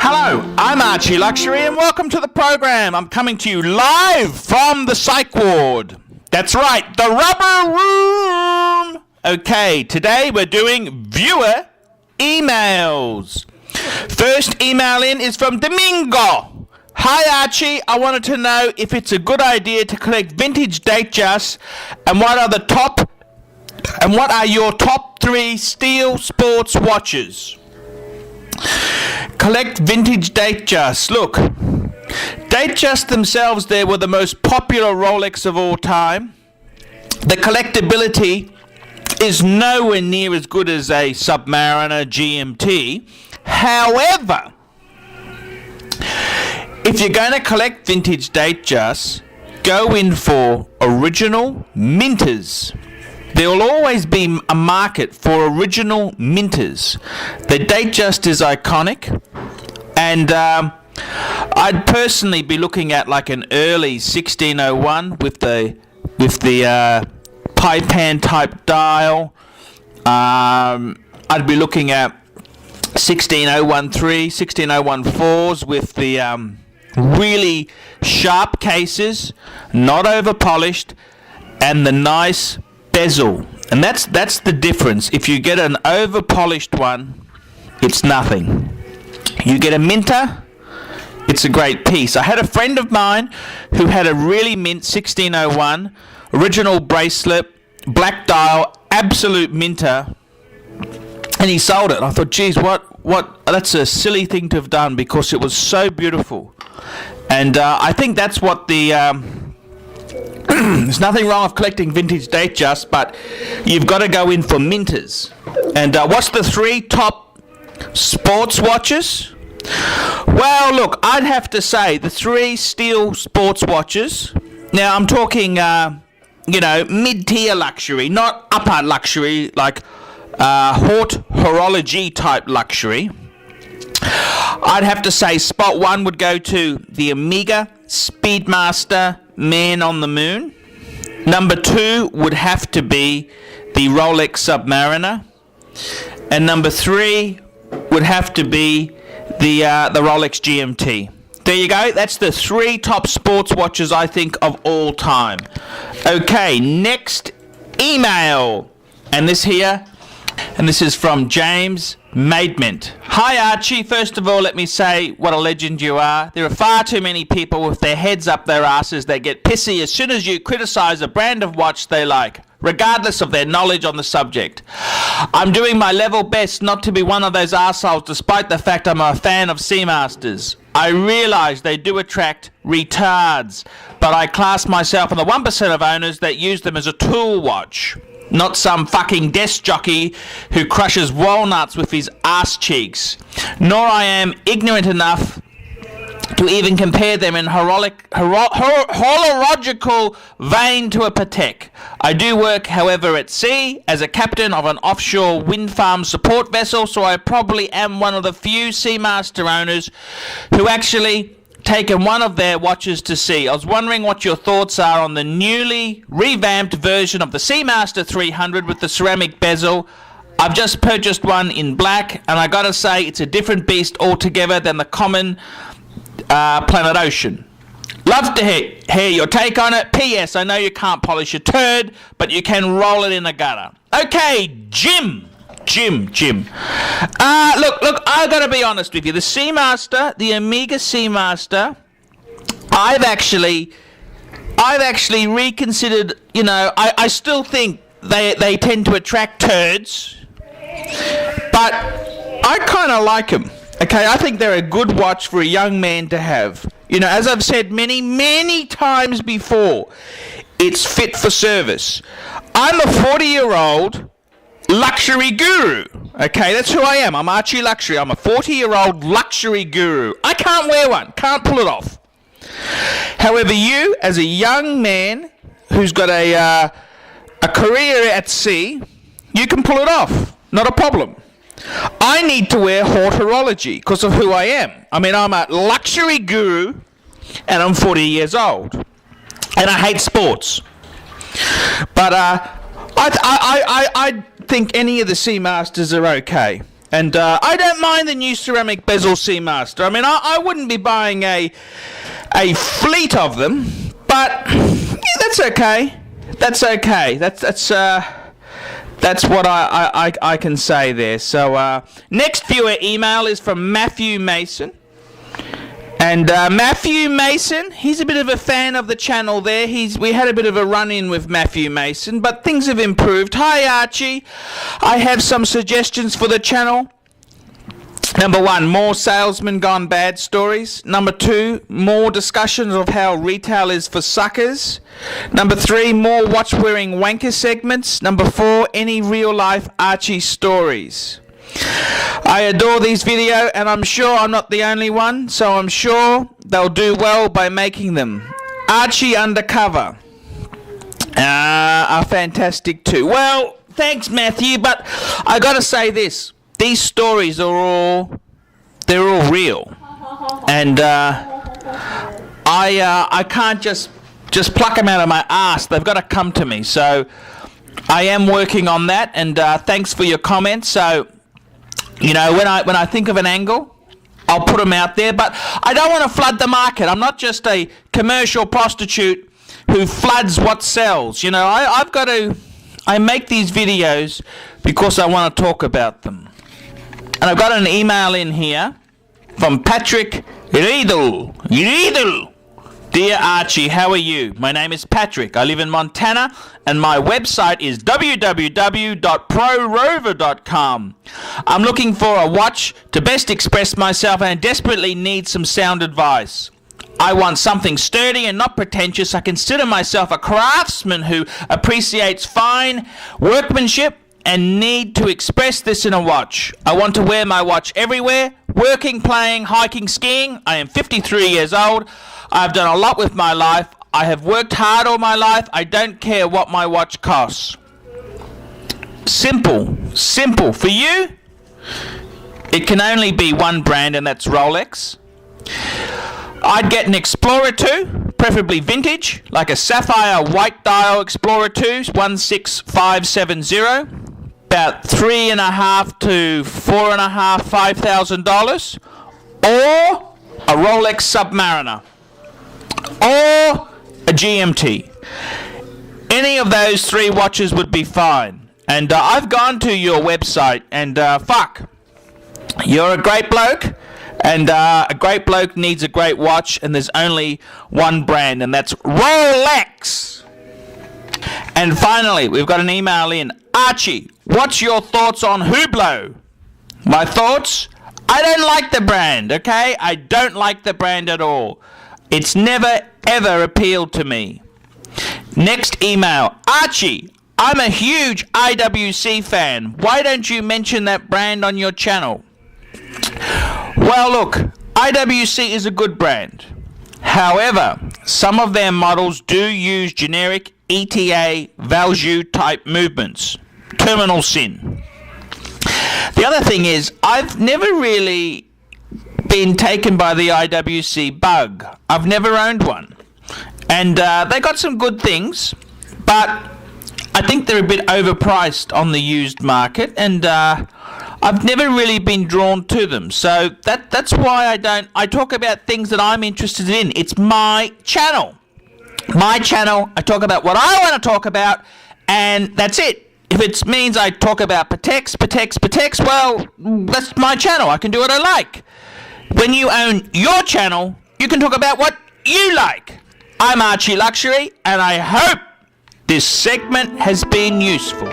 Hello, I'm Archie Luxury and welcome to the program. I'm coming to you live from the psych ward. That's right, the rubber room. Okay, today we're doing viewer emails. First email in is from Domingo. Hi Archie, I wanted to know if it's a good idea to collect vintage Datejust and what are your top 3 steel sports watches? Collect vintage Datejust. Look, Datejust themselves, they were the most popular Rolex of all time. The collectability is nowhere near as good as a Submariner GMT. However, if you're going to collect vintage Datejust, go in for original minters. There will always be a market for original minters. The Datejust is iconic, and I'd personally be looking at like an early 1601 with the Paipan type dial. I'd be looking at 16013, 16014s with the really sharp cases, not over polished, and the nice bezel. And that's the difference. If you get an over polished one, it's nothing. You get a minter, it's a great piece. I had a friend of mine who had a really mint 1601, original bracelet, black dial, absolute minter, and he sold it. I thought, geez, what? That's a silly thing to have done because it was so beautiful. And I think that's what the there's nothing wrong with collecting vintage Datejust, but you've got to go in for minters. And what's the 3 top sports watches? Well, look, I'd have to say the 3 steel sports watches. Now, I'm talking, mid-tier luxury, not upper luxury, like haute horology type luxury. I'd have to say spot 1 would go to the Omega Speedmaster Man on the Moon. Number 2 would have to be the Rolex Submariner. And number 3 would have to be the Rolex GMT. There you go. That's the 3 top sports watches, I think, of all time. Okay, next email. And this is from James Maidment. Hi Archie, first of all let me say what a legend you are. There are far too many people with their heads up their asses that get pissy as soon as you criticise a brand of watch they like, regardless of their knowledge on the subject. I'm doing my level best not to be one of those arseholes despite the fact I'm a fan of Seamasters. I realise they do attract retards, but I class myself in the 1% of owners that use them as a tool watch. Not some fucking desk jockey who crushes walnuts with his ass cheeks. Nor I am ignorant enough to even compare them in horological vein to a Patek. I do work, however, at sea as a captain of an offshore wind farm support vessel, so I probably am one of the few Seamaster owners who actually taken one of their watches to sea. I was wondering what your thoughts are on the newly revamped version of the Seamaster 300 with the ceramic bezel. I've just purchased one in black, and I gotta say it's a different beast altogether than the common Planet Ocean. Love to hear your take on it. P.S. I know you can't polish a turd, but you can roll it in a gutter. Okay, Jim. Look, I gotta be honest with you. The Seamaster, the Omega Seamaster, I've actually reconsidered. I still think they tend to attract turds, but I kind of like them. Okay, I think they're a good watch for a young man to have. As I've said many times before, it's fit for service. I'm a 40-year-old luxury guru. Okay, that's who I am. I'm Archie Luxury. I'm a 40-year-old luxury guru. I can't wear one. Can't pull it off. However, you, as a young man who's got a career at sea, you can pull it off. Not a problem. I need to wear haute horology because of who I am. I mean, I'm a luxury guru and I'm 40 years old. And I hate sports. But I think any of the Seamasters are okay. And I don't mind the new ceramic bezel Seamaster. I mean, I wouldn't be buying a fleet of them, but yeah, that's okay. That's okay. That's what I can say there. So next viewer email is from Matthew Mason. And Matthew Mason, he's a bit of a fan of the channel there. We had a bit of a run-in with Matthew Mason, but things have improved. Hi Archie, I have some suggestions for the channel. Number 1, more salesman gone bad stories. Number 2, more discussions of how retail is for suckers. Number 3, more watch-wearing wanker segments. Number 4, any real-life Archie stories. I adore these videos, and I'm sure I'm not the only one, so I'm sure they'll do well by making them. Archie Undercover are fantastic too. Well, thanks Matthew, but I gotta say this. These stories are all real. And I can't just pluck them out of my ass. They've got to come to me. So I am working on that, and thanks for your comments. So, you know, when I think of an angle, I'll put them out there, but I don't want to flood the market. I'm not just a commercial prostitute who floods what sells. You know, I make these videos because I want to talk about them. And I've got an email in here from Patrick Riedel. Dear Archie, how are you? My name is Patrick. I live in Montana, and my website is www.prorover.com. I'm looking for a watch to best express myself, and I desperately need some sound advice. I want something sturdy and not pretentious. I consider myself a craftsman who appreciates fine workmanship and need to express this in a watch. I want to wear my watch everywhere, working, playing, hiking, skiing. I am 53 years old. I've done a lot with my life. I have worked hard all my life. I don't care what my watch costs. Simple. For you, it can only be one brand, and that's Rolex. I'd get an Explorer 2, preferably vintage, like a sapphire white dial Explorer 2, 16570, about $3,500 to $4,500, or a Rolex Submariner, or a GMT. Any of those 3 watches would be fine. And I've gone to your website, and fuck, you're a great bloke, and a great bloke needs a great watch, and there's only one brand, and that's Rolex. And finally, we've got an email in. Archie, what's your thoughts on Hublot? My thoughts? I don't like the brand, okay? I don't like the brand at all. It's never, ever appealed to me. Next email. Archie, I'm a huge IWC fan. Why don't you mention that brand on your channel? Well, look, IWC is a good brand. However, some of their models do use generic ETA value type movements. Terminal sin. The other thing is, I've never really been taken by the IWC bug. I've never owned one. And they got some good things, but I think they're a bit overpriced on the used market, and I've never really been drawn to them. So that's why I talk about things that I'm interested in. It's my channel. My channel, I talk about what I want to talk about, and that's it. If it means I talk about Patex, well, that's my channel. I can do what I like. When you own your channel, you can talk about what you like. I'm Archie Luxury, and I hope this segment has been useful.